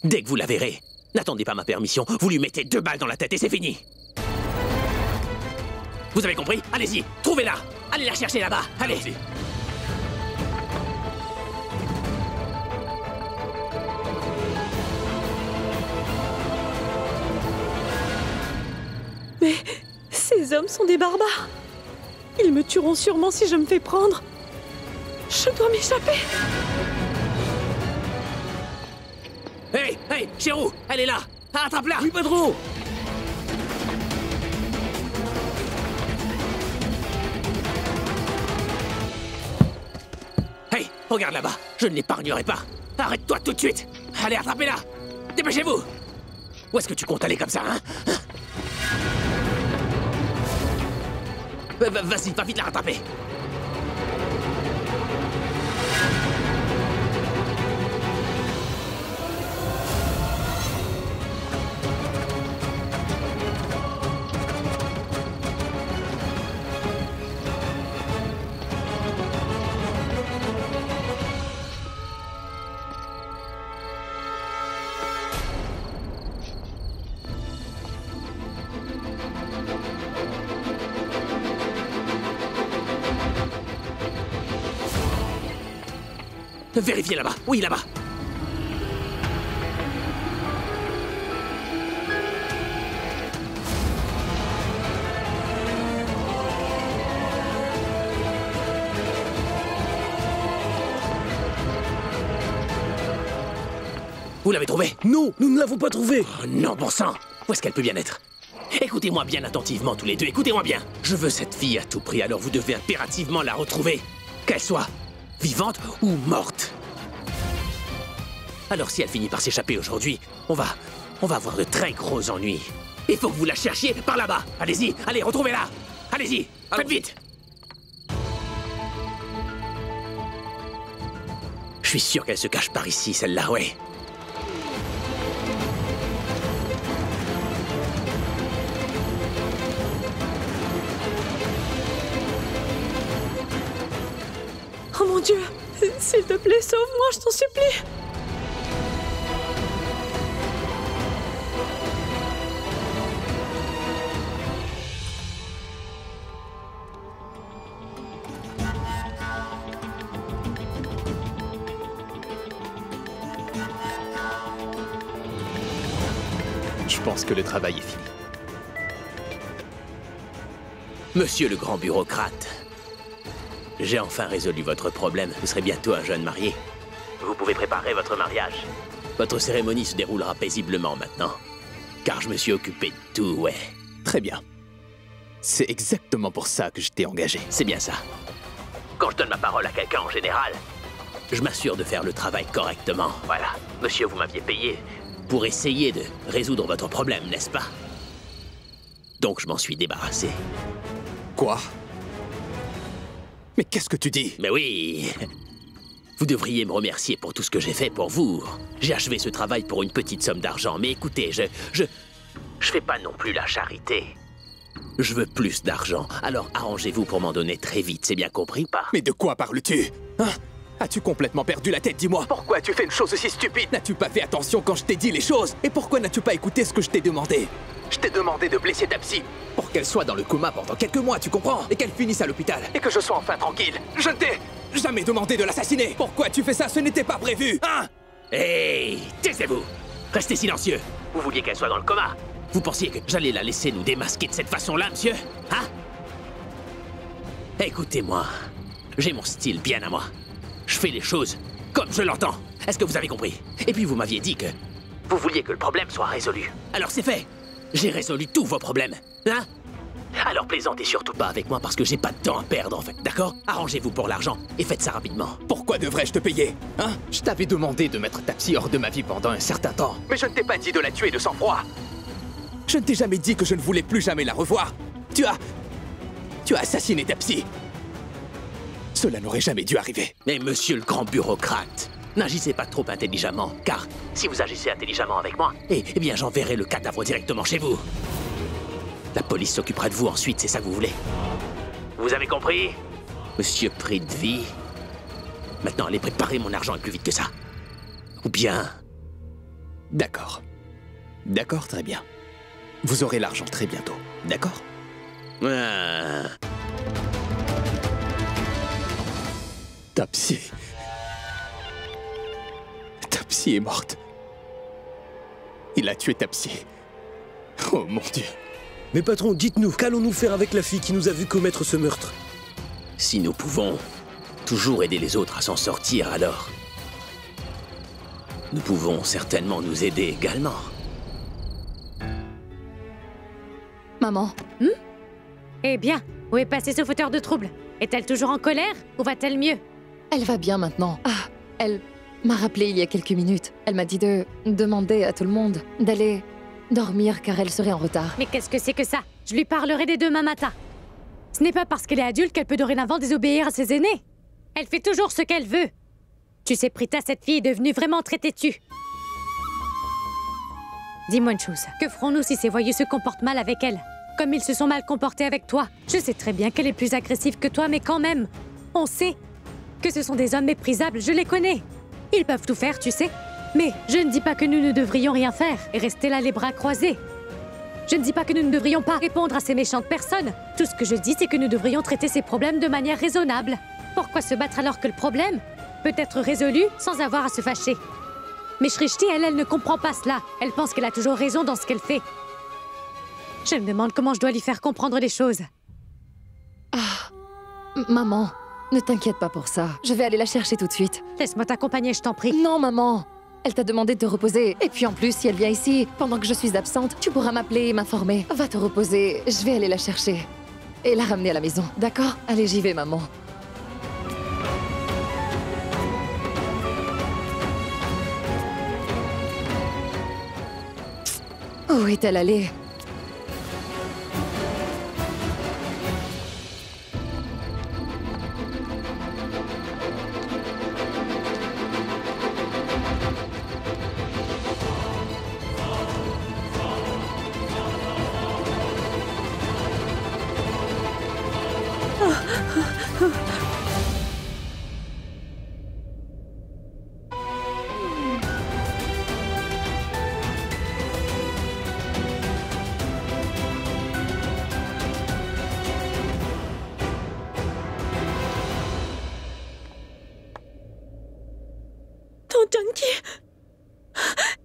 Dès que vous la verrez, n'attendez pas ma permission, vous lui mettez 2 balles dans la tête et c'est fini. Vous avez compris? Allez-y, trouvez-la. Allez la chercher là-bas, allez. Allez-y. Mais ces hommes sont des barbares. Ils me tueront sûrement si je me fais prendre. Je dois m'échapper. Hey, hey, Chérou, elle est là. Attrape-la. Oui, patron. Hey, regarde là-bas, je ne l'épargnerai pas. Arrête-toi tout de suite. Allez, attrapez-la. Dépêchez-vous. Où est-ce que tu comptes aller comme ça, hein? Vas-y, va vite la rattraper. Vérifiez là-bas. Oui, là-bas. Vous l'avez trouvée? Non, nous ne l'avons pas trouvée. Oh non, bon sang. Où est-ce qu'elle peut bien être? Écoutez-moi bien attentivement tous les deux. Écoutez-moi bien. Je veux cette fille à tout prix, alors vous devez impérativement la retrouver. Qu'elle soit vivante ou morte. Alors si elle finit par s'échapper aujourd'hui, on va avoir de très gros ennuis. Il faut que vous la cherchiez par là-bas. Allez-y, allez, retrouvez-la. Allez-y, faites vite. Je suis sûr qu'elle se cache par ici, celle-là, ouais. Oh mon Dieu, s'il te plaît, sauve-moi, je t'en supplie. Je pense que le travail est fini. Monsieur le grand bureaucrate, j'ai enfin résolu votre problème. Vous serez bientôt un jeune marié. Vous pouvez préparer votre mariage. Votre cérémonie se déroulera paisiblement maintenant. Car je me suis occupé de tout, ouais. Très bien. C'est exactement pour ça que je t'ai engagé. C'est bien ça. Quand je donne ma parole à quelqu'un en général, je m'assure de faire le travail correctement. Voilà. Monsieur, vous m'aviez payé pour essayer de résoudre votre problème, n'est-ce pas? Donc je m'en suis débarrassé. Quoi? Mais qu'est-ce que tu dis? Mais oui. Vous devriez me remercier pour tout ce que j'ai fait pour vous. J'ai achevé ce travail pour une petite somme d'argent, mais écoutez, je fais pas non plus la charité. Je veux plus d'argent, alors arrangez-vous pour m'en donner très vite, c'est bien compris, pas? Mais de quoi parles-tu? Hein? As-tu complètement perdu la tête, dis-moi? Pourquoi as-tu fait une chose aussi stupide? N'as-tu pas fait attention quand je t'ai dit les choses? Et pourquoi n'as-tu pas écouté ce que je t'ai demandé? Je t'ai demandé de blesser ta psy pour qu'elle soit dans le coma pendant quelques mois, tu comprends? Et qu'elle finisse à l'hôpital. Et que je sois enfin tranquille. Je ne t'ai jamais demandé de l'assassiner. Pourquoi tu fais ça? Ce n'était pas prévu, hein? Hey, taisez-vous. Restez silencieux. Vous vouliez qu'elle soit dans le coma? Vous pensiez que j'allais la laisser nous démasquer de cette façon-là, monsieur? Hein? Écoutez-moi, j'ai mon style bien à moi. Je fais les choses comme je l'entends. Est-ce que vous avez compris? Et puis vous m'aviez dit que vous vouliez que le problème soit résolu. Alors c'est fait. J'ai résolu tous vos problèmes. Hein? Alors plaisantez surtout pas avec moi parce que j'ai pas de temps à perdre en fait, d'accord? Arrangez-vous pour l'argent et faites ça rapidement. Pourquoi devrais-je te payer? Hein? Je t'avais demandé de mettre ta psy hors de ma vie pendant un certain temps. Mais je ne t'ai pas dit de la tuer de sang-froid. Je ne t'ai jamais dit que je ne voulais plus jamais la revoir. Tu as assassiné ta psy. Cela n'aurait jamais dû arriver. Mais monsieur le grand bureaucrate, n'agissez pas trop intelligemment, car si vous agissez intelligemment avec moi, eh bien j'enverrai le cadavre directement chez vous. La police s'occupera de vous ensuite, c'est ça que vous voulez? Vous avez compris? Monsieur Prithvi, maintenant allez préparer mon argent et plus vite que ça. Ou bien, D'accord. D'accord, très bien. Vous aurez l'argent très bientôt, d'accord? Ah. Tapsi. Tapsi est morte. Il a tué Tapsi. Oh mon Dieu. Mais patron, dites-nous, qu'allons-nous faire avec la fille qui nous a vu commettre ce meurtre? Si nous pouvons toujours aider les autres à s'en sortir, alors nous pouvons certainement nous aider également. Maman. Eh bien, où est passé ce fauteur de trouble? Est-elle toujours en colère ou va-t-elle mieux? Elle va bien maintenant. Ah, elle m'a rappelé il y a quelques minutes. Elle m'a dit de demander à tout le monde d'aller dormir car elle serait en retard. Mais qu'est-ce que c'est que ça? Je lui parlerai dès demain matin. Ce n'est pas parce qu'elle est adulte qu'elle peut dorénavant désobéir à ses aînés. Elle fait toujours ce qu'elle veut. Tu sais, Prita, cette fille est devenue vraiment très têtue. Dis-moi une chose, que ferons-nous si ces voyous se comportent mal avec elle? Comme ils se sont mal comportés avec toi. Je sais très bien qu'elle est plus agressive que toi, mais quand même, on sait que ce sont des hommes méprisables, je les connais. Ils peuvent tout faire, tu sais. Mais je ne dis pas que nous ne devrions rien faire et rester là les bras croisés. Je ne dis pas que nous ne devrions pas répondre à ces méchantes personnes. Tout ce que je dis, c'est que nous devrions traiter ces problèmes de manière raisonnable. Pourquoi se battre alors que le problème peut être résolu sans avoir à se fâcher? Mais Shrishti, elle ne comprend pas cela. Elle pense qu'elle a toujours raison dans ce qu'elle fait. Je me demande comment je dois lui faire comprendre les choses. Maman, ne t'inquiète pas pour ça. Je vais aller la chercher tout de suite. Laisse-moi t'accompagner, je t'en prie. Non, maman. Elle t'a demandé de te reposer. Et puis en plus, si elle vient ici, pendant que je suis absente, tu pourras m'appeler et m'informer. Va te reposer. Je vais aller la chercher. Et la ramener à la maison. D'accord? Allez, j'y vais, maman. Où est-elle allée?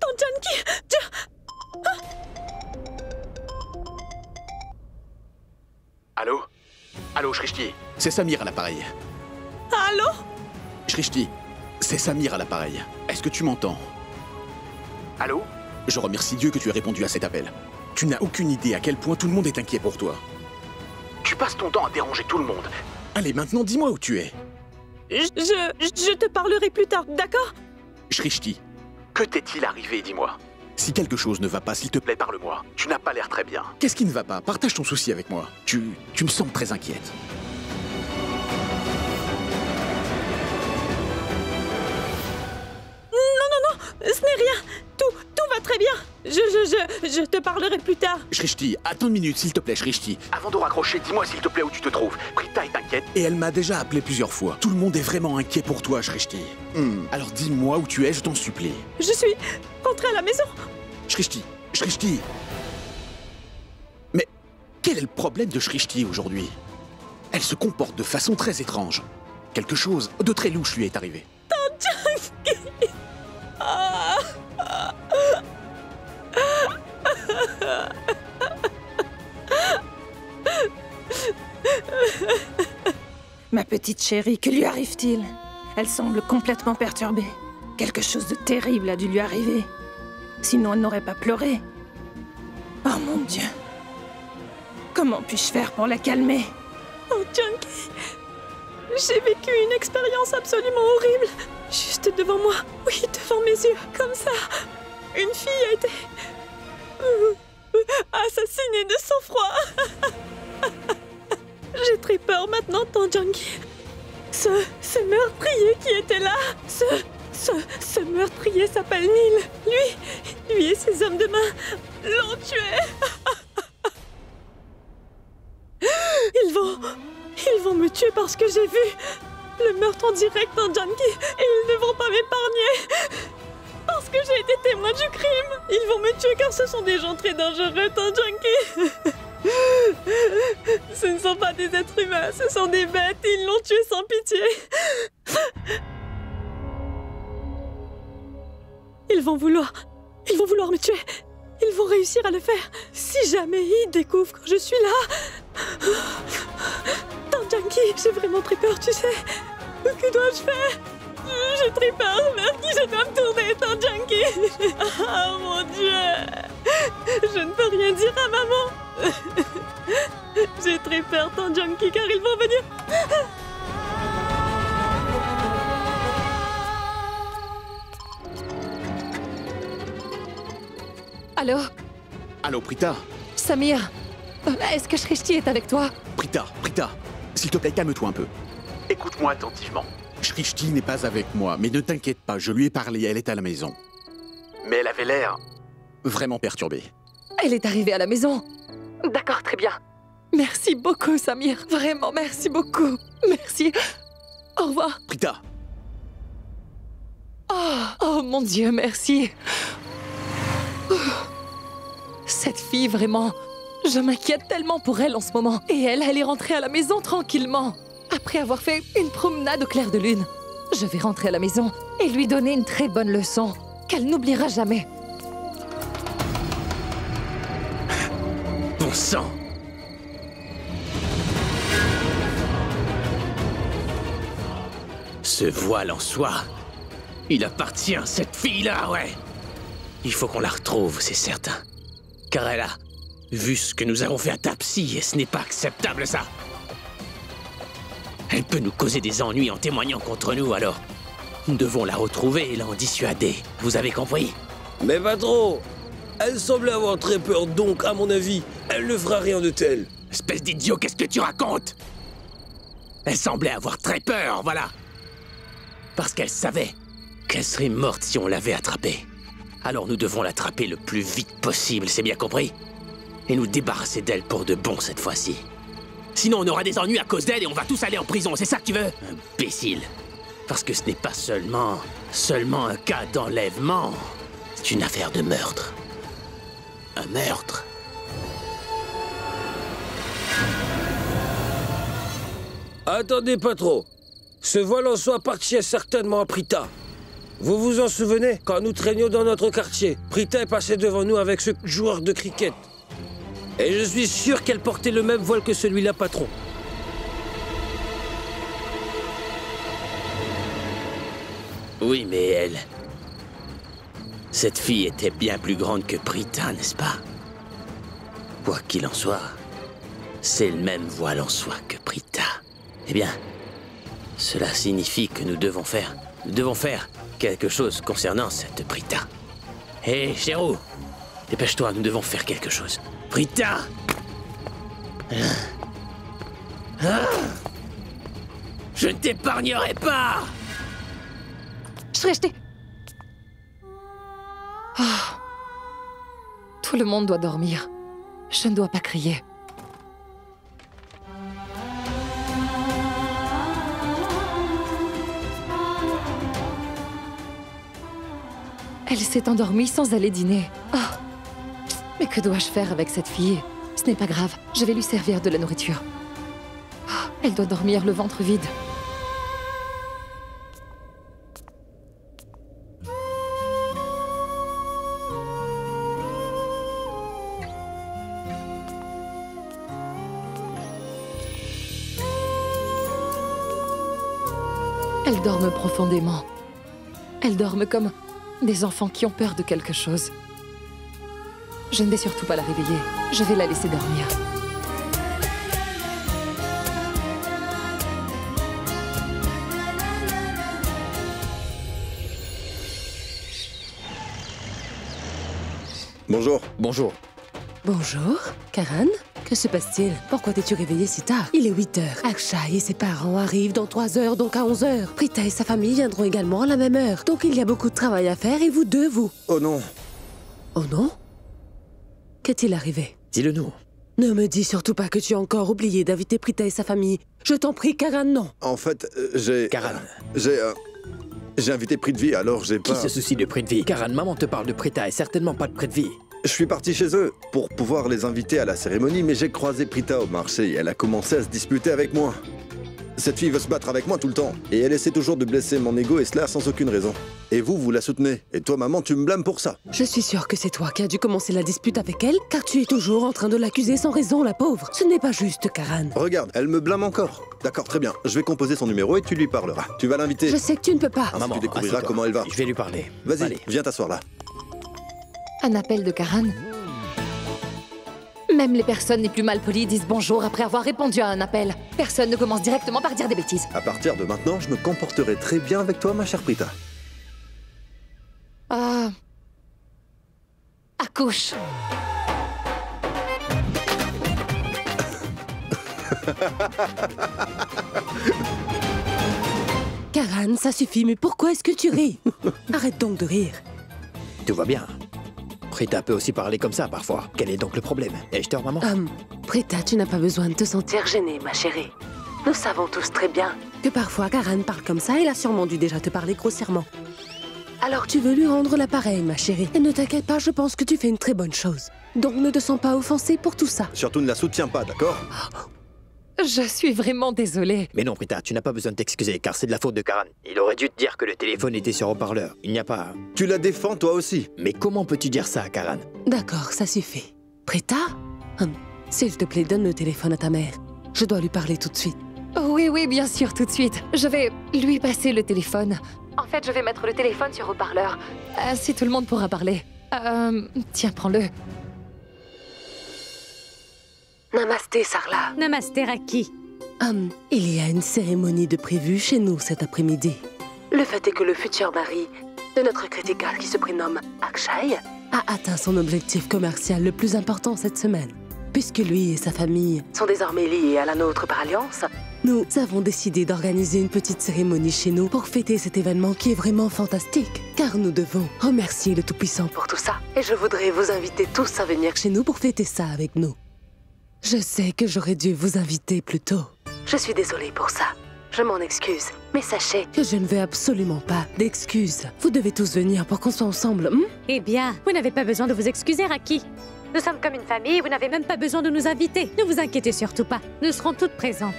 Tante Janki, Allô? Allô, Shrishti? C'est Samir à l'appareil. Allô? Shrishti, c'est Samir à l'appareil. Est-ce que tu m'entends? Allô? Je remercie Dieu que tu aies répondu à cet appel. Tu n'as aucune idée à quel point tout le monde est inquiet pour toi. Tu passes ton temps à déranger tout le monde. Allez, maintenant, dis-moi où tu es. Je te parlerai plus tard, d'accord? Shrishti, que t'est-il arrivé, dis-moi? Si quelque chose ne va pas, s'il te plaît, parle-moi. Tu n'as pas l'air très bien. Qu'est-ce qui ne va pas? Partage ton souci avec moi. Tu me sembles très inquiète. Non, ce n'est rien. Tout va très bien. Je te parlerai plus tard. Shrishti, attends une minute, s'il te plaît, Shrishti. Avant de raccrocher, dis-moi s'il te plaît où tu te trouves. Prita est inquiète et elle m'a déjà appelé plusieurs fois. Tout le monde est vraiment inquiet pour toi, Shrishti. Alors dis-moi où tu es, je t'en supplie. Je suis rentrée à la maison. Shrishti. Mais quel est le problème de Shrishti aujourd'hui? Elle se comporte de façon très étrange. Quelque chose de très louche lui est arrivé. Ma petite chérie, que lui arrive-t-il? Elle semble complètement perturbée. Quelque chose de terrible a dû lui arriver. Sinon, elle n'aurait pas pleuré. Oh mon Dieu. Comment puis-je faire pour la calmer? Oh, Janki, j'ai vécu une expérience absolument horrible. Juste devant moi, oui, devant mes yeux, comme ça. Une fille a été assassinée de sang-froid. J'ai très peur maintenant, Tante Janki. Ce meurtrier qui était là, ce meurtrier s'appelle Nil. Lui et ses hommes de main l'ont tué. Ils vont me tuer parce que j'ai vu le meurtre en direct, Tante Janki, et ils ne vont pas m'épargner. Parce que j'ai été témoin du crime. Ils vont me tuer car ce sont des gens très dangereux, Tant Junkie. Ce ne sont pas des êtres humains, ce sont des bêtes. Ils l'ont tué sans pitié. Ils vont vouloir me tuer. Ils vont réussir à le faire. Si jamais ils découvrent que je suis là. Tant Junkie, j'ai vraiment très peur, tu sais. Que dois-je faire? J'ai très peur. Vers qui je dois me tourner, Tant Junkie? Oh mon Dieu. Je ne peux rien dire à maman. J'ai très peur, Tant Junkie, car ils vont venir. Allô? Allô, Prita? Samir, est-ce que Shrishti est avec toi? Prita, s'il te plaît, calme-toi un peu. Écoute-moi attentivement. Shrishti n'est pas avec moi, mais ne t'inquiète pas, je lui ai parlé, elle est à la maison. Mais elle avait l'air vraiment perturbée. Elle est arrivée à la maison. D'accord, très bien. Merci beaucoup, Samir. Vraiment, merci beaucoup. Merci. Au revoir. Prita! Oh mon Dieu, merci. Cette fille, vraiment, je m'inquiète tellement pour elle en ce moment. Et elle est rentrée à la maison tranquillement. Après avoir fait une promenade au clair de lune. Je vais rentrer à la maison et lui donner une très bonne leçon qu'elle n'oubliera jamais. Bon sang! Ce voile en soi, il appartient à cette fille-là, ouais! Il faut qu'on la retrouve, c'est certain. Car elle a vu ce que nous avons fait à Tapsi et ce n'est pas acceptable, ça! Elle peut nous causer des ennuis en témoignant contre nous, alors nous devons la retrouver et l'en dissuader. Vous avez compris? Mais pas trop. Elle semblait avoir très peur, donc, à mon avis, elle ne fera rien de tel. Espèce d'idiot, qu'est-ce que tu racontes? Elle semblait avoir très peur, voilà. Parce qu'elle savait qu'elle serait morte si on l'avait attrapée. Alors nous devons l'attraper le plus vite possible, c'est bien compris? Et nous débarrasser d'elle pour de bon cette fois-ci. Sinon on aura des ennuis à cause d'elle et on va tous aller en prison, c'est ça que tu veux? Imbécile. Parce que ce n'est pas seulement un cas d'enlèvement. C'est une affaire de meurtre. Un meurtre. Attendez pas trop. Ce voile en soi appartient certainement à Prita. Vous vous en souvenez? Quand nous traînions dans notre quartier, Prita est passée devant nous avec ce joueur de cricket. Et je suis sûr qu'elle portait le même voile que celui-là, patron. Oui, mais elle... Cette fille était bien plus grande que Prita, n'est-ce pas? Quoi qu'il en soit, c'est le même voile en soi que Prita. Eh bien, cela signifie que nous devons faire quelque chose concernant cette Prita. Hé, Chéro, dépêche-toi, nous devons faire quelque chose. Prita! Je ne t'épargnerai pas! Shrishti! Tout le monde doit dormir. Je ne dois pas crier. Elle s'est endormie sans aller dîner. Mais que dois-je faire avec cette fille? Ce n'est pas grave, je vais lui servir de la nourriture. Elle doit dormir le ventre vide. Elles dorment profondément. Elles dorment comme des enfants qui ont peur de quelque chose. Je ne vais surtout pas la réveiller. Je vais la laisser dormir. Bonjour. Bonjour. Bonjour, Karan. Que se passe-t-il? Pourquoi t'es-tu réveillée si tard? Il est 8 heures. Akshay et ses parents arrivent dans 3 heures, donc à 11 heures. Prita et sa famille viendront également à la même heure. Donc il y a beaucoup de travail à faire et vous deux, vous. Oh non. Oh non? Qu'est-il arrivé? Dis-le-nous. Ne me dis surtout pas que tu as encore oublié d'inviter Prita et sa famille. Je t'en prie, Karan, non. En fait, j'ai... Karan. J'ai invité Prithvi, alors j'ai pas... Qui se soucie de Prithvi? Karan, maman te parle de Prita et certainement pas de Prithvi. Je suis parti chez eux pour pouvoir les inviter à la cérémonie, mais j'ai croisé Prita au marché et elle a commencé à se disputer avec moi. Cette fille veut se battre avec moi tout le temps, et elle essaie toujours de blesser mon ego et cela sans aucune raison. Et vous la soutenez, et toi maman, tu me blâmes pour ça. Je suis sûre que c'est toi qui as dû commencer la dispute avec elle, car tu es toujours en train de l'accuser sans raison, la pauvre. Ce n'est pas juste, Karan. Regarde, elle me blâme encore. D'accord, très bien, je vais composer son numéro et tu lui parleras. Tu vas l'inviter. Je sais que tu ne peux pas. Maman, tu découvriras comment elle va. Je vais lui parler. Vas-y, viens t'asseoir là. Un appel de Karan. Même les personnes les plus malpolies disent bonjour après avoir répondu à un appel. Personne ne commence directement par dire des bêtises. À partir de maintenant, je me comporterai très bien avec toi, ma chère Prita. Accouche. Karan, ça suffit, mais pourquoi est-ce que tu ris? Arrête donc de rire. Tout va bien. Prita peut aussi parler comme ça parfois. Quel est donc le problème? Ai-je tort, maman? Prita, tu n'as pas besoin de te sentir gênée, ma chérie. Nous savons tous très bien que parfois Karan parle comme ça, elle a sûrement dû déjà te parler grossièrement. Alors tu veux lui rendre l'appareil, ma chérie. Et ne t'inquiète pas, je pense que tu fais une très bonne chose. Donc ne te sens pas offensée pour tout ça. Surtout ne la soutiens pas, d'accord? Je suis vraiment désolée. Mais non, Prita, tu n'as pas besoin de t'excuser, car c'est de la faute de Karan. Il aurait dû te dire que le téléphone était sur haut-parleur. Il n'y a pas... Tu la défends, toi aussi. Mais comment peux-tu dire ça à Karan? D'accord, ça suffit. Prita, s'il te plaît, donne le téléphone à ta mère. Je dois lui parler tout de suite. Oui, bien sûr, tout de suite. Je vais lui passer le téléphone. En fait, je vais mettre le téléphone sur haut-parleur. Ainsi, tout le monde pourra parler. Tiens, prends-le. Namasté, Sarla. Namasté, Raki. Il y a une cérémonie de prévue chez nous cet après-midi. Le fait est que le futur mari de notre critical qui se prénomme Akshay a atteint son objectif commercial le plus important cette semaine. Puisque lui et sa famille sont désormais liés à la nôtre par alliance, nous avons décidé d'organiser une petite cérémonie chez nous pour fêter cet événement qui est vraiment fantastique. Car nous devons remercier le Tout-Puissant pour tout ça. Et je voudrais vous inviter tous à venir chez nous pour fêter ça avec nous. Je sais que j'aurais dû vous inviter plus tôt. Je suis désolée pour ça. Je m'en excuse. Mais sachez que je ne veux absolument pas d'excuses. Vous devez tous venir pour qu'on soit ensemble, Eh bien, vous n'avez pas besoin de vous excuser, Raki. Nous sommes comme une famille, vous n'avez même pas besoin de nous inviter. Ne vous inquiétez surtout pas. Nous serons toutes présentes.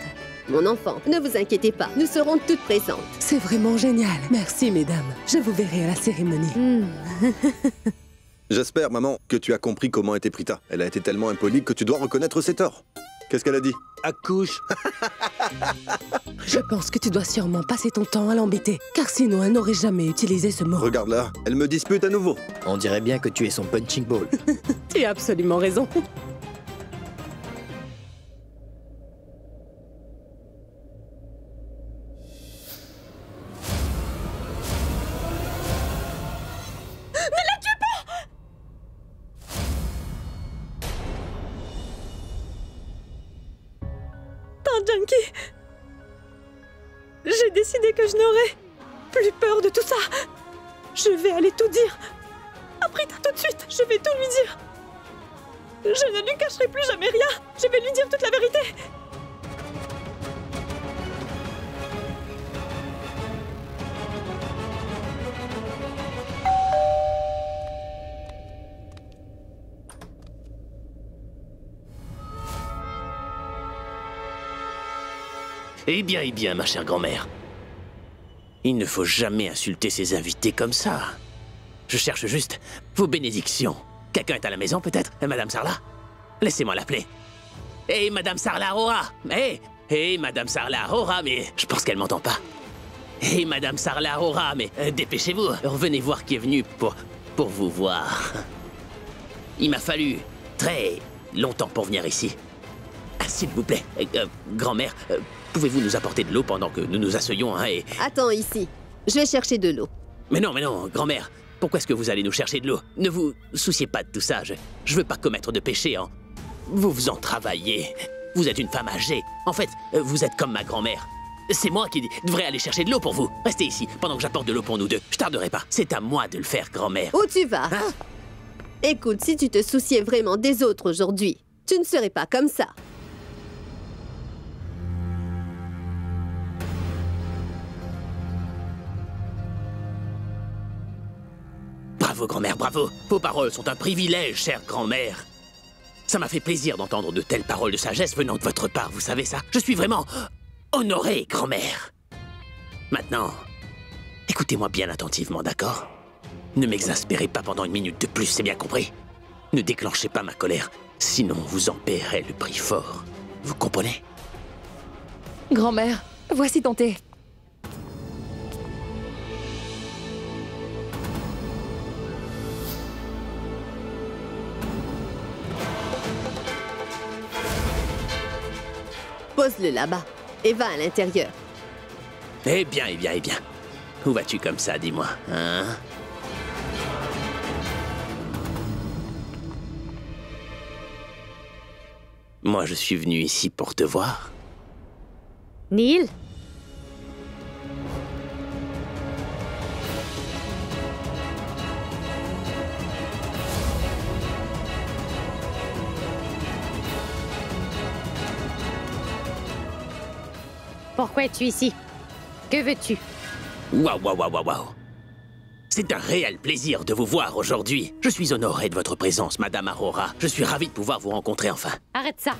Mon enfant, ne vous inquiétez pas. Nous serons toutes présentes. C'est vraiment génial. Merci, mesdames. Je vous verrai à la cérémonie. J'espère, maman, que tu as compris comment était Prita. Elle a été tellement impolie que tu dois reconnaître ses torts. Qu'est-ce qu'elle a dit? Accouche. Je pense que tu dois sûrement passer ton temps à l'embêter, car sinon elle n'aurait jamais utilisé ce mot. Regarde là, elle me dispute à nouveau. On dirait bien que tu es son punching ball. Tu as absolument raison. Junkie, j'ai décidé que je n'aurais plus peur de tout ça. Je vais aller tout dire. À Prita tout de suite, je vais tout lui dire. Je ne lui cacherai plus jamais rien. Je vais lui dire toute la vérité. Eh bien, ma chère grand-mère. Il ne faut jamais insulter ses invités comme ça. Je cherche juste vos bénédictions. Quelqu'un est à la maison, peut-être? Madame Sarla? Laissez-moi l'appeler. Hé, Madame Sarla Aurora! Hé, Madame Sarla Aurora, mais je pense qu'elle m'entend pas. Hé, Madame Sarla Aurora, mais dépêchez-vous. Revenez voir qui est venu pour vous voir. Il m'a fallu très longtemps pour venir ici. S'il vous plaît, grand-mère, pouvez-vous nous apporter de l'eau pendant que nous nous asseyons, hein, et... Attends ici, je vais chercher de l'eau. Mais non, grand-mère, pourquoi est-ce que vous allez nous chercher de l'eau? Ne vous souciez pas de tout ça, je veux pas commettre de péché en vous faisant travailler. Vous êtes une femme âgée. En fait, vous êtes comme ma grand-mère. C'est moi qui devrais aller chercher de l'eau pour vous. Restez ici, pendant que j'apporte de l'eau pour nous deux. Je tarderai pas. C'est à moi de le faire, grand-mère. Où tu vas? Hein? Écoute, si tu te souciais vraiment des autres aujourd'hui, tu ne serais pas comme ça. Bravo, grand-mère, bravo. Vos paroles sont un privilège, chère grand-mère. Ça m'a fait plaisir d'entendre de telles paroles de sagesse venant de votre part, vous savez ça? Je suis vraiment honoré, grand-mère. Maintenant, écoutez-moi bien attentivement, d'accord? Ne m'exaspérez pas pendant une minute de plus, c'est bien compris? Ne déclenchez pas ma colère, sinon vous en paierez le prix fort. Vous comprenez? Grand-mère, voici ton thé. Pose-le là-bas et va à l'intérieur. Eh bien, eh bien, eh bien. Où vas-tu comme ça, dis-moi, hein? Moi, je suis venu ici pour te voir. Neil? Pourquoi es-tu ici? Que veux-tu? Waouh, waouh, waouh, waouh, waouh. C'est un réel plaisir de vous voir aujourd'hui. Je suis honoré de votre présence, Madame Aurora. Je suis ravi de pouvoir vous rencontrer enfin. Arrête ça.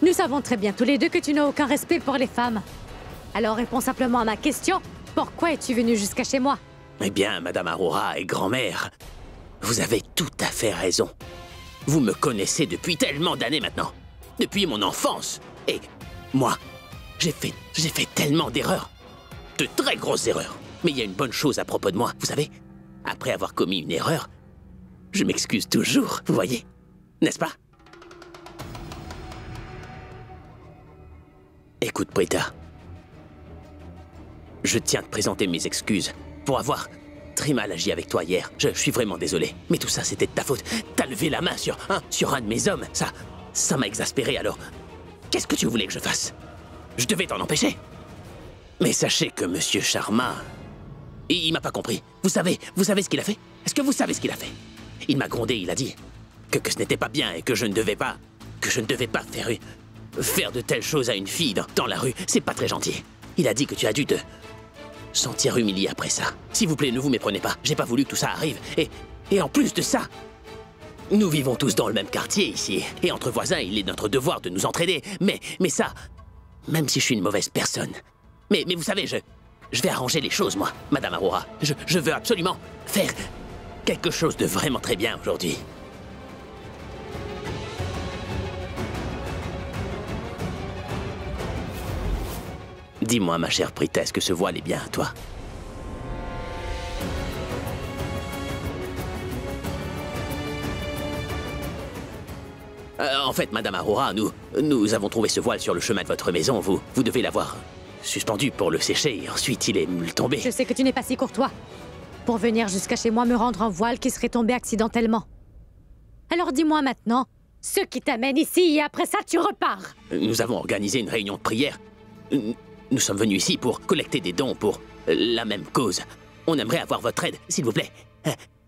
Nous savons très bien tous les deux que tu n'as aucun respect pour les femmes. Alors réponds simplement à ma question. Pourquoi es-tu venue jusqu'à chez moi? Eh bien, Madame Aurora et grand-mère, vous avez tout à fait raison. Vous me connaissez depuis tellement d'années maintenant. Depuis mon enfance. Et moi, j'ai fait tellement d'erreurs. De très grosses erreurs. Mais il y a une bonne chose à propos de moi, vous savez? Après avoir commis une erreur, je m'excuse toujours, vous voyez? N'est-ce pas? Écoute, Prita. Je tiens à te présenter mes excuses pour avoir très mal agi avec toi hier. Je suis vraiment désolé. Mais tout ça, c'était de ta faute. T'as levé la main sur un de mes hommes. Ça m'a exaspéré, alors... Qu'est-ce que tu voulais que je fasse? Je devais t'en empêcher. Mais sachez que Monsieur Sharma... Il m'a pas compris. Vous savez ce qu'il a fait? Est-ce que vous savez ce qu'il a fait? Il m'a grondé, il a dit que ce n'était pas bien et que je ne devais pas faire de telles choses à une fille dans la rue. C'est pas très gentil. Il a dit que tu as dû te sentir humilié après ça. S'il vous plaît, ne vous méprenez pas. J'ai pas voulu que tout ça arrive. Et en plus de ça, nous vivons tous dans le même quartier ici. Et entre voisins, il est notre devoir de nous entraider. Mais ça, même si je suis une mauvaise personne. Mais vous savez, je vais arranger les choses, moi, Madame Aurora. Je veux absolument faire quelque chose de vraiment très bien aujourd'hui. Dis-moi, ma chère Prita, est-ce que ce voile est bien à toi? En fait, Madame Aurora, nous avons trouvé ce voile sur le chemin de votre maison. Vous devez l'avoir suspendu pour le sécher et ensuite il est tombé. Je sais que tu n'es pas si courtois pour venir jusqu'à chez moi me rendre un voile qui serait tombé accidentellement. Alors dis-moi maintenant ce qui t'amène ici et après ça tu repars. Nous avons organisé une réunion de prière. Nous sommes venus ici pour collecter des dons pour la même cause. On aimerait avoir votre aide, s'il vous plaît.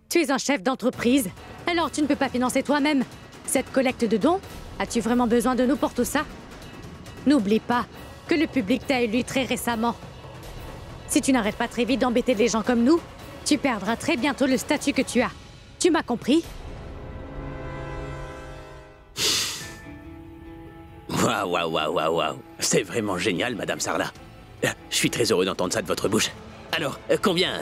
Tu es un chef d'entreprise, alors tu ne peux pas financer toi-même cette collecte de dons? As-tu vraiment besoin de nous pour tout ça? N'oublie pas que le public t'a élu très récemment. Si tu n'arrêtes pas très vite d'embêter les gens comme nous, tu perdras très bientôt le statut que tu as. Tu m'as compris? Waouh, waouh, waouh, waouh, waouh. C'est vraiment génial, Madame Sarla. Je suis très heureux d'entendre ça de votre bouche. Alors, combien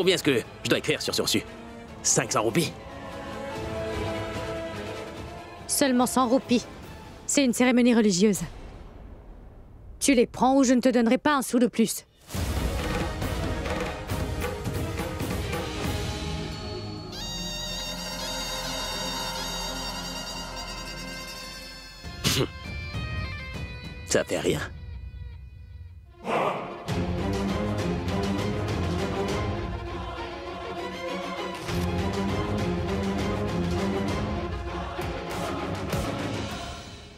est-ce que je dois écrire sur ce reçu? 500 roupies? Seulement 100 roupies. C'est une cérémonie religieuse. Tu les prends ou je ne te donnerai pas un sou de plus. Ça fait rien.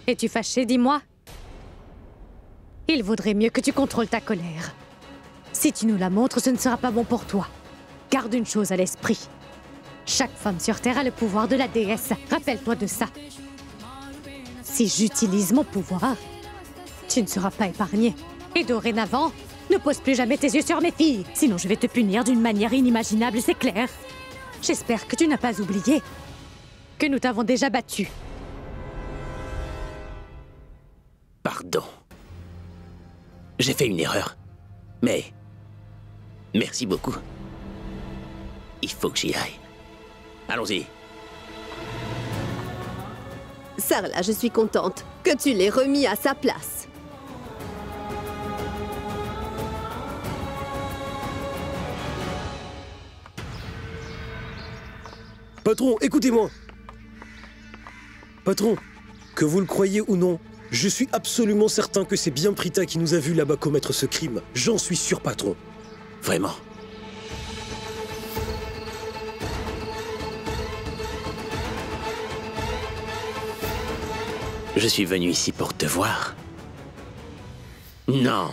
Es-tu fâché, dis-moi? Il vaudrait mieux que tu contrôles ta colère. Si tu nous la montres, ce ne sera pas bon pour toi. Garde une chose à l'esprit. Chaque femme sur Terre a le pouvoir de la déesse. Rappelle-toi de ça. Si j'utilise mon pouvoir, tu ne seras pas épargné. Et dorénavant, Ne pose plus jamais tes yeux sur mes filles, sinon je vais te punir d'une manière inimaginable, c'est clair. J'espère que tu n'as pas oublié que nous t'avons déjà battu. Pardon. J'ai fait une erreur. Mais... merci beaucoup. Il faut que j'y aille. Allons-y. Sarla, je suis contente que tu l'aies remis à sa place. Patron, écoutez-moi. Patron, que vous le croyez ou non, je suis absolument certain que c'est bien Prita qui nous a vus là-bas commettre ce crime. J'en suis sûr, patron. Vraiment. Je suis venu ici pour te voir. Non.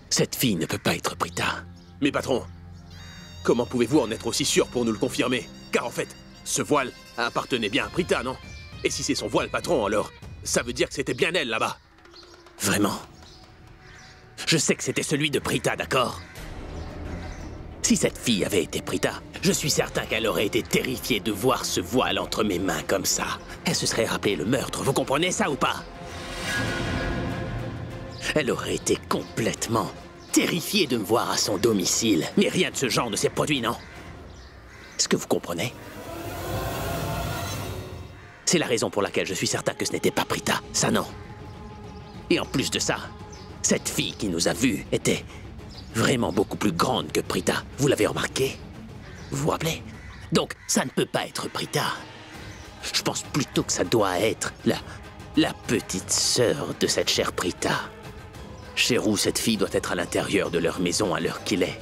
Cette fille ne peut pas être Prita. Mais patron, comment pouvez-vous en être aussi sûr pour nous le confirmer? Car en fait, ce voile appartenait bien à Prita, non? Et si c'est son voile, patron, alors, ça veut dire que c'était bien elle, là-bas. Vraiment. Je sais que c'était celui de Prita, d'accord? Si cette fille avait été Prita, je suis certain qu'elle aurait été terrifiée de voir ce voile entre mes mains comme ça. Elle se serait rappelé le meurtre, vous comprenez ça ou pas? Elle aurait été complètement terrifiée de me voir à son domicile. Mais rien de ce genre ne s'est produit, non? Est-ce que vous comprenez? C'est la raison pour laquelle je suis certain que ce n'était pas Prita, ça non. Et en plus de ça, cette fille qui nous a vus était vraiment beaucoup plus grande que Prita. Vous l'avez remarqué? Vous vous rappelez? Donc, ça ne peut pas être Prita. Je pense plutôt que ça doit être la petite sœur de cette chère Prita. Chez Roux, cette fille doit être à l'intérieur de leur maison à l'heure qu'il est.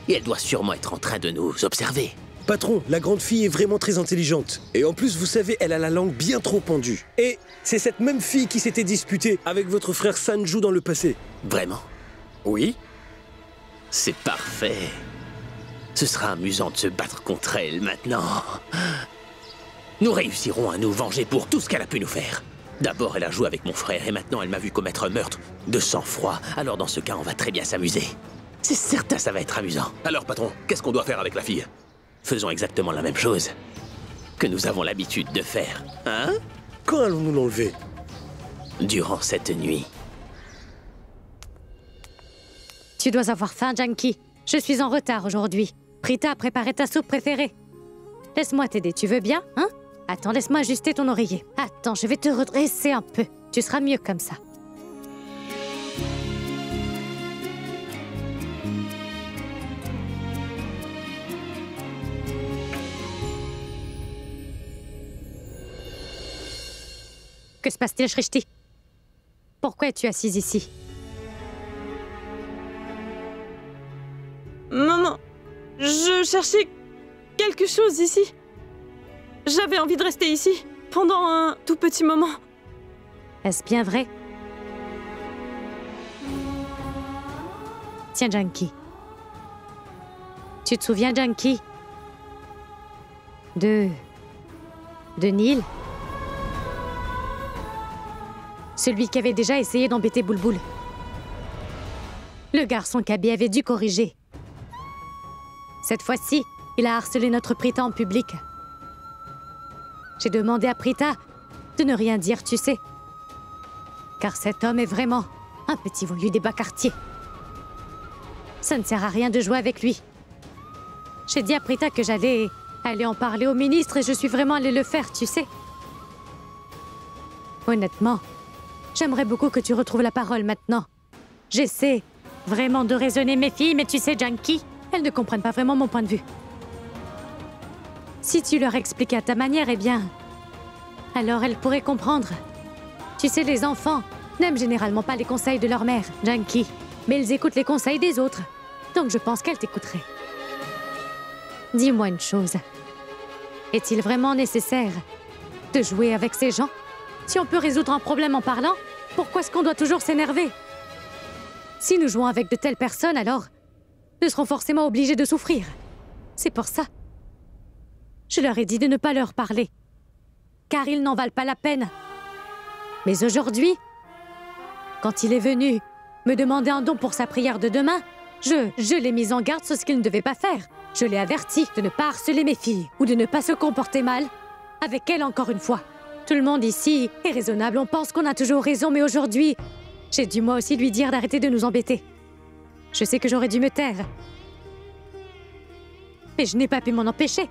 Et elle doit sûrement être en train de nous observer. Patron, la grande fille est vraiment très intelligente. Et en plus, vous savez, elle a la langue bien trop pendue. Et c'est cette même fille qui s'était disputée avec votre frère Sanju dans le passé. Vraiment? Oui? C'est parfait. Ce sera amusant de se battre contre elle maintenant. Nous réussirons à nous venger pour tout ce qu'elle a pu nous faire. D'abord, elle a joué avec mon frère et maintenant elle m'a vu commettre un meurtre de sang-froid. Alors dans ce cas, on va très bien s'amuser. C'est certain, ça va être amusant. Alors, patron, qu'est-ce qu'on doit faire avec la fille? Faisons exactement la même chose que nous avons l'habitude de faire. Hein? Quand allons-nous l'enlever? Durant cette nuit. Tu dois avoir faim, Janky. Je suis en retard aujourd'hui. Prita a préparé ta soupe préférée. Laisse-moi t'aider, tu veux bien, hein? Attends, laisse-moi ajuster ton oreiller. Attends, je vais te redresser un peu. Tu seras mieux comme ça. Que se passe-t-il, Shrishti? Pourquoi es-tu assise ici? Maman, je cherchais quelque chose ici. J'avais envie de rester ici pendant un tout petit moment. Est-ce bien vrai? Tiens, Janky. Tu te souviens, Janky? De Neil? Celui qui avait déjà essayé d'embêter Boulboul. Le garçon qu'Abby avait dû corriger. Cette fois-ci, il a harcelé notre Prita en public. J'ai demandé à Prita de ne rien dire, tu sais. Car cet homme est vraiment un petit voyou des bas quartiers. Ça ne sert à rien de jouer avec lui. J'ai dit à Prita que j'allais aller en parler au ministre et je suis vraiment allée le faire, tu sais. Honnêtement, j'aimerais beaucoup que tu retrouves la parole maintenant. J'essaie vraiment de raisonner mes filles, mais tu sais, Janky, elles ne comprennent pas vraiment mon point de vue. Si tu leur expliquais à ta manière, eh bien, alors elles pourraient comprendre. Tu sais, les enfants n'aiment généralement pas les conseils de leur mère, Janky, mais ils écoutent les conseils des autres. Donc je pense qu'elles t'écouteraient. Dis-moi une chose. Est-il vraiment nécessaire de jouer avec ces gens? Si on peut résoudre un problème en parlant, pourquoi est-ce qu'on doit toujours s'énerver? Si nous jouons avec de telles personnes, alors nous serons forcément obligés de souffrir. C'est pour ça. Je leur ai dit de ne pas leur parler, car ils n'en valent pas la peine. Mais aujourd'hui, quand il est venu me demander un don pour sa prière de demain. Je l'ai mise en garde sur ce qu'il ne devait pas faire. Je l'ai averti de ne pas harceler mes filles ou de ne pas se comporter mal avec elles encore une fois. Tout le monde ici est raisonnable, on pense qu'on a toujours raison, mais aujourd'hui, j'ai dû moi aussi lui dire d'arrêter de nous embêter. Je sais que j'aurais dû me taire. Mais je n'ai pas pu m'en empêcher.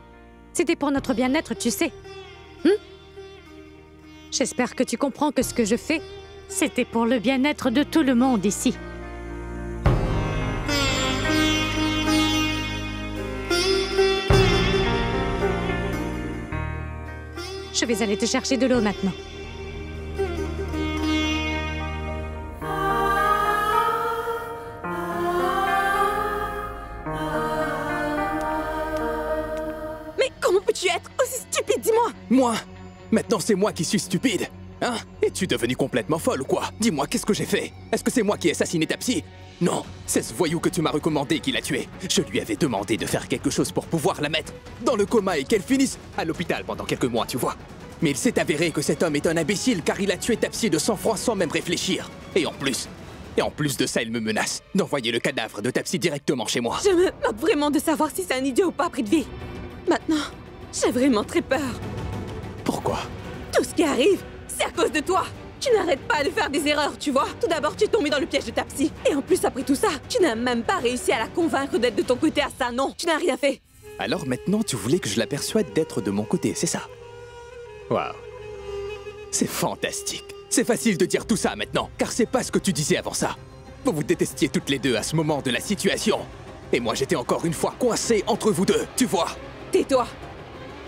C'était pour notre bien-être, tu sais. J'espère que tu comprends que ce que je fais, c'était pour le bien-être de tout le monde ici. Je vais aller te chercher de l'eau maintenant. Mais comment peux-tu être aussi stupide, dis-moi? Moi? Maintenant c'est moi qui suis stupide. Hein? Es-tu devenue complètement folle ou quoi? Dis-moi, qu'est-ce que j'ai fait? Est-ce que c'est moi qui ai assassiné ta psy? Non, c'est ce voyou que tu m'as recommandé qui l'a tué. Je lui avais demandé de faire quelque chose pour pouvoir la mettre dans le coma et qu'elle finisse à l'hôpital pendant quelques mois, tu vois. Mais il s'est avéré que cet homme est un imbécile car il a tué ta psy de sang-froid sans même réfléchir. Et en plus de ça, il me menace d'envoyer le cadavre de ta psy directement chez moi. Je me moque vraiment de savoir si c'est un idiot ou pas pris de vie. Maintenant, j'ai vraiment très peur. Pourquoi? Tout ce qui arrive, c'est à cause de toi. Tu n'arrêtes pas de faire des erreurs, tu vois. Tout d'abord, tu es tombé dans le piège de ta psy. Et en plus, après tout ça, tu n'as même pas réussi à la convaincre d'être de ton côté à ça, non. Tu n'as rien fait. Alors maintenant, tu voulais que je la persuade d'être de mon côté, c'est ça? Waouh. C'est fantastique. C'est facile de dire tout ça maintenant, car c'est pas ce que tu disais avant ça. Vous vous détestiez toutes les deux à ce moment de la situation. Et moi, j'étais encore une fois coincé entre vous deux, tu vois. Tais-toi.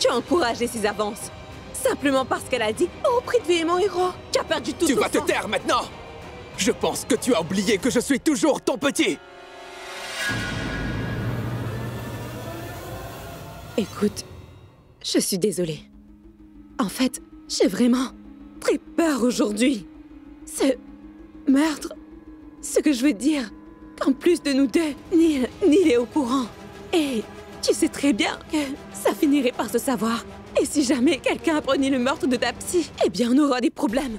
Tu as encouragé ses avances. Simplement parce qu'elle a dit « Oh, Prithvi est mon héros !» Tu as perdu tout Tu ton vas te sang. taire maintenant. Je pense que tu as oublié que je suis toujours ton petit. Écoute, je suis désolée. En fait, j'ai vraiment très peur aujourd'hui. Ce meurtre, ce que je veux dire, qu'en plus de nous deux, Neil est au courant. Et tu sais très bien que ça finirait par se savoir. Et si jamais quelqu'un apprenait le meurtre de ta psy, eh bien on aura des problèmes.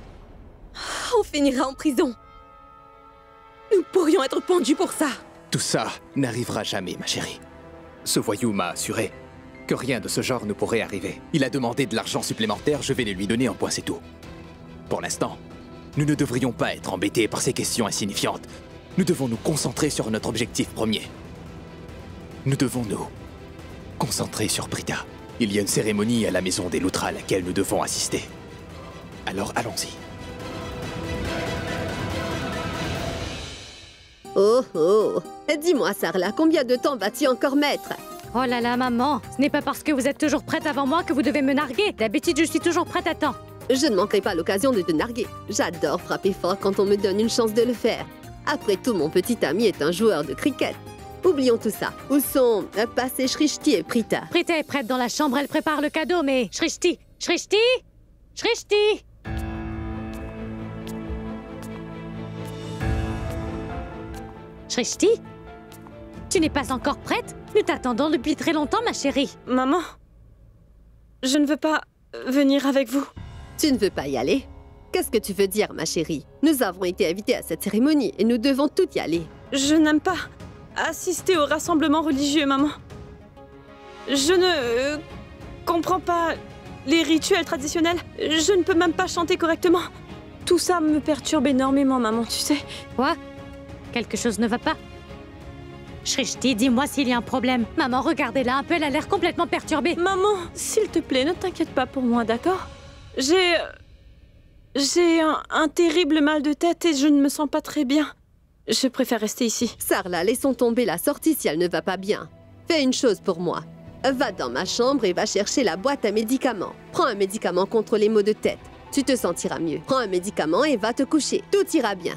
On finira en prison. Nous pourrions être pendus pour ça. Tout ça n'arrivera jamais, ma chérie. Ce voyou m'a assuré que rien de ce genre ne pourrait arriver. Il a demandé de l'argent supplémentaire, je vais le lui donner, un point c'est tout. Pour l'instant, nous ne devrions pas être embêtés par ces questions insignifiantes. Nous devons nous concentrer sur notre objectif premier. Nous devons nous concentrer sur Prita. Il y a une cérémonie à la maison des Loutra à laquelle nous devons assister. Alors allons-y. Oh oh. Dis-moi, Sarla, combien de temps vas-tu encore mettre? Oh là là, maman, ce n'est pas parce que vous êtes toujours prête avant moi que vous devez me narguer. D'habitude, je suis toujours prête à temps. Je ne manquerai pas l'occasion de te narguer. J'adore frapper fort quand on me donne une chance de le faire. Après tout, mon petit ami est un joueur de cricket. Oublions tout ça. Où sont passés Shrishti et Prita? Prita est prête dans la chambre, elle prépare le cadeau, mais... Shrishti! Shrishti! Shrishti! Shrishti? Tu n'es pas encore prête? Nous t'attendons depuis très longtemps, ma chérie. Maman, je ne veux pas venir avec vous. Tu ne veux pas y aller? Qu'est-ce que tu veux dire, ma chérie? Nous avons été invités à cette cérémonie et nous devons toutes y aller. Je n'aime pas assister au rassemblement religieux, maman. Je ne comprends pas les rituels traditionnels. Je ne peux même pas chanter correctement. Tout ça me perturbe énormément, maman, tu sais. Quoi? Quelque chose ne va pas? Shrishti, dis-moi s'il y a un problème. Maman, regardez-la un peu, elle a l'air complètement perturbée. Maman, s'il te plaît, ne t'inquiète pas pour moi, d'accord? J'ai un terrible mal de tête et je ne me sens pas très bien. Je préfère rester ici. Sarla, laissons tomber la sortie si elle ne va pas bien. Fais une chose pour moi. Va dans ma chambre et va chercher la boîte à médicaments. Prends un médicament contre les maux de tête. Tu te sentiras mieux. Prends un médicament et va te coucher. Tout ira bien.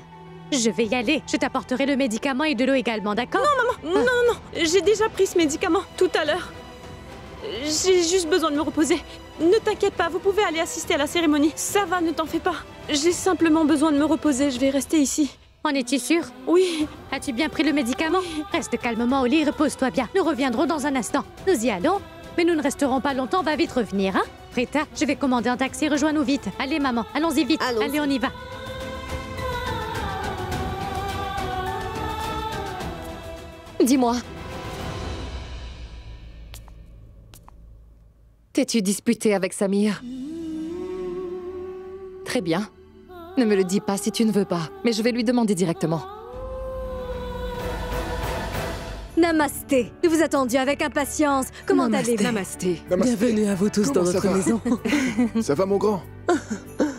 Je vais y aller. Je t'apporterai le médicament et de l'eau également, d'accord? Non, maman. Non. J'ai déjà pris ce médicament tout à l'heure. J'ai juste besoin de me reposer. Ne t'inquiète pas, vous pouvez aller assister à la cérémonie. Ça va, ne t'en fais pas. J'ai simplement besoin de me reposer. Je vais rester ici. En es-tu sûre? Oui. As-tu bien pris le médicament? Reste calmement au lit, repose-toi bien. Nous reviendrons dans un instant. Nous y allons, mais nous ne resterons pas longtemps, on va vite revenir, hein? Prita, je vais commander un taxi, rejoins-nous vite. Allez, maman, allons-y vite. Allons-y. Allez, on y va. Dis-moi. T'es-tu disputé avec Samir? Très bien. Ne me le dis pas si tu ne veux pas, mais je vais lui demander directement. Namasté. Nous vous attendions avec impatience. Comment allez-vous? Namasté. Namasté. Bienvenue à vous tous dans Comment ça notre va maison. Ça va, mon grand?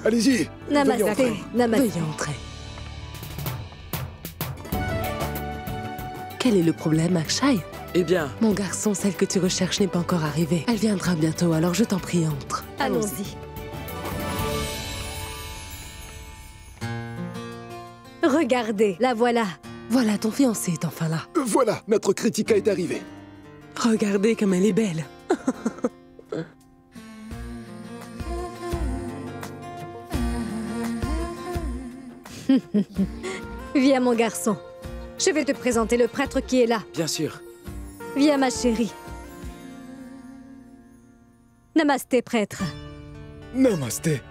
Allez-y. Veuillez Namasté. entrer. Namasté. Veuillez entrer. Quel est le problème, Akshay? Eh bien, Mon garçon, celle que tu recherches n'est pas encore arrivée. Elle viendra bientôt, alors je t'en prie, entre. Allons-y. Regardez, la voilà. Voilà, ton fiancé est enfin là. Voilà, notre Kritika est arrivée. Regardez comme elle est belle. Viens, mon garçon. Je vais te présenter le prêtre qui est là. bien sûr. Viens, ma chérie. Namasté, prêtre. Namasté.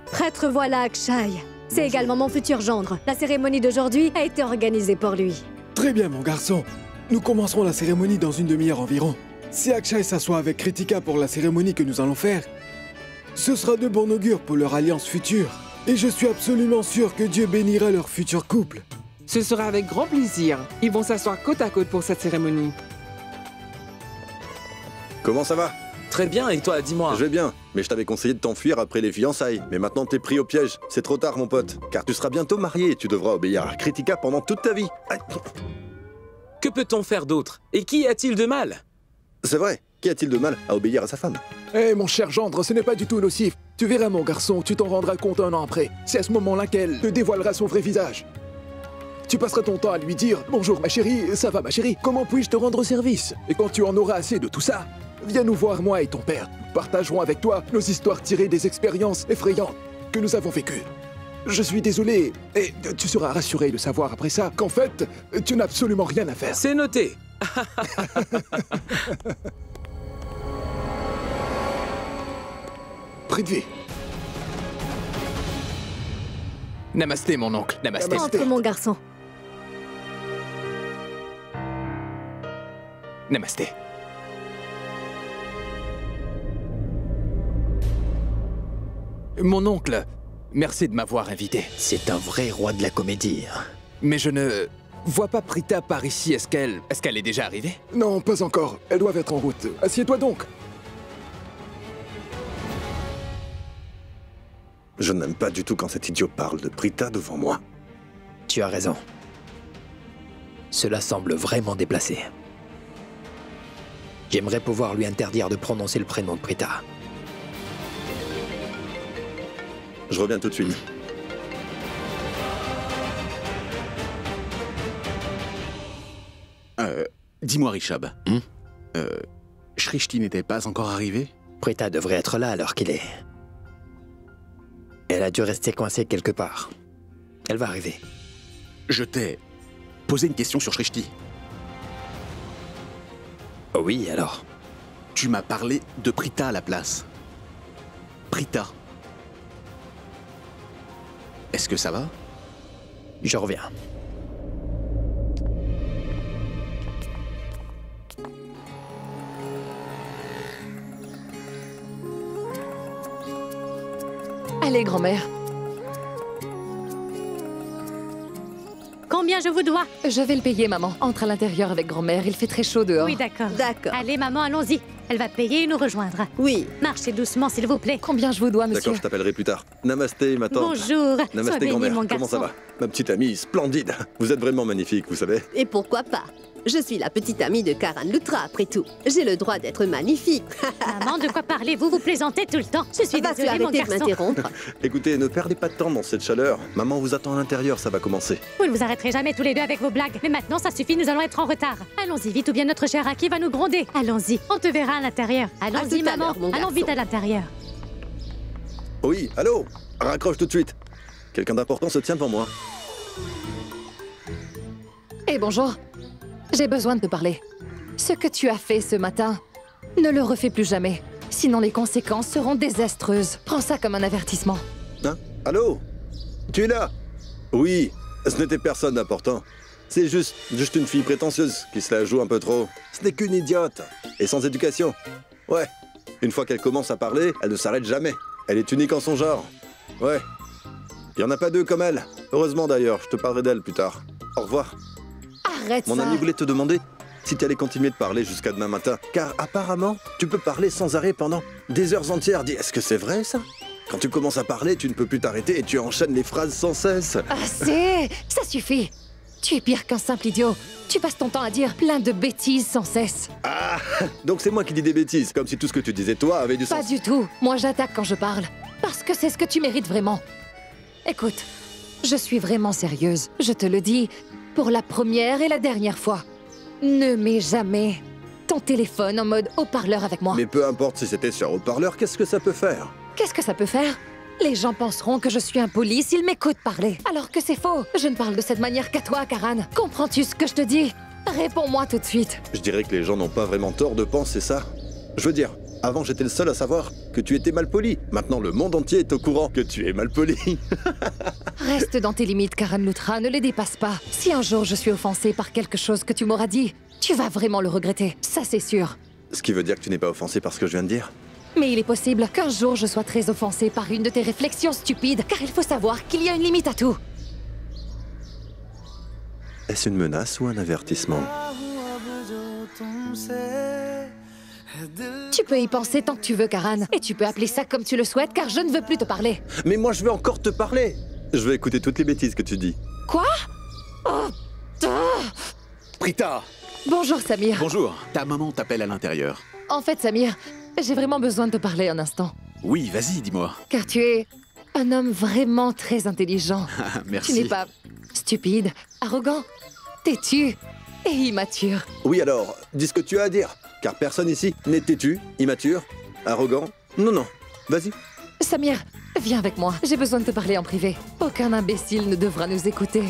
Prêtre, voilà Akshay. C'est également mon futur gendre. La cérémonie d'aujourd'hui a été organisée pour lui. Très bien, mon garçon. Nous commencerons la cérémonie dans une demi-heure environ. Si Akshay s'assoit avec Kritika pour la cérémonie que nous allons faire, ce sera de bon augure pour leur alliance future. Et je suis absolument sûr que Dieu bénira leur futur couple. Ce sera avec grand plaisir. Ils vont s'asseoir côte à côte pour cette cérémonie. Comment ça va? Très bien, et toi, dis-moi. Je vais bien, mais je t'avais conseillé de t'enfuir après les fiançailles. Mais maintenant t'es pris au piège. C'est trop tard, mon pote. Car tu seras bientôt marié et tu devras obéir à Kritika pendant toute ta vie. Aïe. Que peut-on faire d'autre? Et qui a-t-il de mal? C'est vrai. Qu'y a-t-il de mal à obéir à sa femme? Eh, mon cher gendre, ce n'est pas du tout nocif. Tu verras, mon garçon, tu t'en rendras compte un an après. C'est à ce moment-là qu'elle te dévoilera son vrai visage. Tu passeras ton temps à lui dire « Bonjour ma chérie, ça va ma chérie, comment puis-je te rendre service ?» Et quand tu en auras assez de tout ça, viens nous voir moi et ton père. Nous partagerons avec toi nos histoires tirées des expériences effrayantes que nous avons vécues. Je suis désolé, et tu seras rassuré de savoir après ça qu'en fait, tu n'as absolument rien à faire. C'est noté. Prithvi. Namasté, mon oncle. Namasté. Namasté. Entre, mon garçon. Namasté. Mon oncle, merci de m'avoir invité. C'est un vrai roi de la comédie. Mais je ne vois pas Prita par ici. Est-ce qu'elle est déjà arrivée? Non, pas encore. Elles doivent être en route. Assieds-toi donc. Je n'aime pas du tout quand cet idiot parle de Prita devant moi. Tu as raison. Cela semble vraiment déplacé. J'aimerais pouvoir lui interdire de prononcer le prénom de Prita. Je reviens tout de suite. Dis-moi, Rishab. Shrishti n'était pas encore arrivé? Prita devrait être là alors qu'il est. Elle a dû rester coincée quelque part. Elle va arriver. Je t'ai posé une question sur Shrishti. Oh oui, alors? Tu m'as parlé de Prita à la place. Prita. Est-ce que ça va? Je reviens. Allez, grand-mère. Combien je vous dois? Je vais le payer, maman. Entre à l'intérieur avec grand-mère, il fait très chaud dehors. Oui, d'accord. D'accord. Allez, maman, allons-y. Elle va payer et nous rejoindre. Oui. Marchez doucement, s'il vous plaît. Combien je vous dois, monsieur? D'accord, je t'appellerai plus tard. Namasté, ma tante. Bonjour. Sois Namasté, béni, grand-mère. mon garçon. Comment ça va? Ma petite amie, splendide. Vous êtes vraiment magnifique, vous savez. Et pourquoi pas? Je suis la petite amie de Karan Lutra, après tout. J'ai le droit d'être magnifique. Maman, de quoi parlez-vous? Vous plaisantez tout le temps. Je suis Vas-tu désolée, mon arrêter de garçon. m'interrompre? Écoutez, ne perdez pas de temps dans cette chaleur. Maman vous attend à l'intérieur, ça va commencer. Vous ne vous arrêterez jamais tous les deux avec vos blagues. Mais maintenant, ça suffit, nous allons être en retard. Allons-y vite ou bien notre cher Aki va nous gronder. Allons-y, on te verra à l'intérieur. Allons-y, tout à maman. l'heure, mon Allons garçon. vite à l'intérieur. Oui, allô? Raccroche tout de suite. Quelqu'un d'important se tient devant moi. Eh bonjour. J'ai besoin de te parler. Ce que tu as fait ce matin, ne le refais plus jamais. Sinon les conséquences seront désastreuses. Prends ça comme un avertissement. Hein? Allô? Tu es là? Oui, ce n'était personne d'important. C'est juste une fille prétentieuse qui se la joue un peu trop. Ce n'est qu'une idiote. Et sans éducation. Ouais. Une fois qu'elle commence à parler, elle ne s'arrête jamais. Elle est unique en son genre. Ouais. Il n'y en a pas deux comme elle. Heureusement d'ailleurs, je te parlerai d'elle plus tard. Au revoir. Arrête Mon ça. ami voulait te demander si tu allais continuer de parler jusqu'à demain matin. Car apparemment, tu peux parler sans arrêt pendant des heures entières. Dis, est-ce que c'est vrai ça? Quand tu commences à parler, tu ne peux plus t'arrêter et tu enchaînes les phrases sans cesse. Assez. Ça suffit. Tu es pire qu'un simple idiot. Tu passes ton temps à dire plein de bêtises sans cesse. Ah, donc c'est moi qui dis des bêtises, comme si tout ce que tu disais toi avait du sens. Pas du tout. Moi, j'attaque quand je parle. Parce que c'est ce que tu mérites vraiment. Écoute, je suis vraiment sérieuse. Je te le dis, pour la première et la dernière fois. Ne mets jamais ton téléphone en mode haut-parleur avec moi. Mais peu importe si c'était sur haut-parleur, qu'est-ce que ça peut faire? Qu'est-ce que ça peut faire? Les gens penseront que je suis impoli s'ils m'écoutent parler. Alors que c'est faux. Je ne parle de cette manière qu'à toi, Karan. Comprends-tu ce que je te dis? Réponds-moi tout de suite. Je dirais que les gens n'ont pas vraiment tort de penser ça. Je veux dire, avant j'étais le seul à savoir que tu étais malpoli. Maintenant le monde entier est au courant que tu es malpoli. Reste dans tes limites, Karan Luthra, ne les dépasse pas. Si un jour je suis offensée par quelque chose que tu m'auras dit, tu vas vraiment le regretter. Ça c'est sûr. Ce qui veut dire que tu n'es pas offensé par ce que je viens de dire? Mais il est possible qu'un jour je sois très offensée par une de tes réflexions stupides, car il faut savoir qu'il y a une limite à tout. Est-ce une menace ou un avertissement? Tu peux y penser tant que tu veux, Karan. Et tu peux appeler ça comme tu le souhaites, car je ne veux plus te parler. Mais moi je veux encore te parler. Je vais écouter toutes les bêtises que tu dis. Quoi? Oh, Prita! Bonjour, Samir. Bonjour, ta maman t'appelle à l'intérieur. En fait, Samir, j'ai vraiment besoin de te parler un instant. Oui, vas-y, dis-moi. Car tu es un homme vraiment très intelligent. Merci. Tu n'es pas stupide, arrogant, têtu et immature. Oui alors, dis ce que tu as à dire. Car personne ici n'est têtu, immature, arrogant. Non, vas-y. Samir, viens avec moi. J'ai besoin de te parler en privé. Aucun imbécile ne devra nous écouter.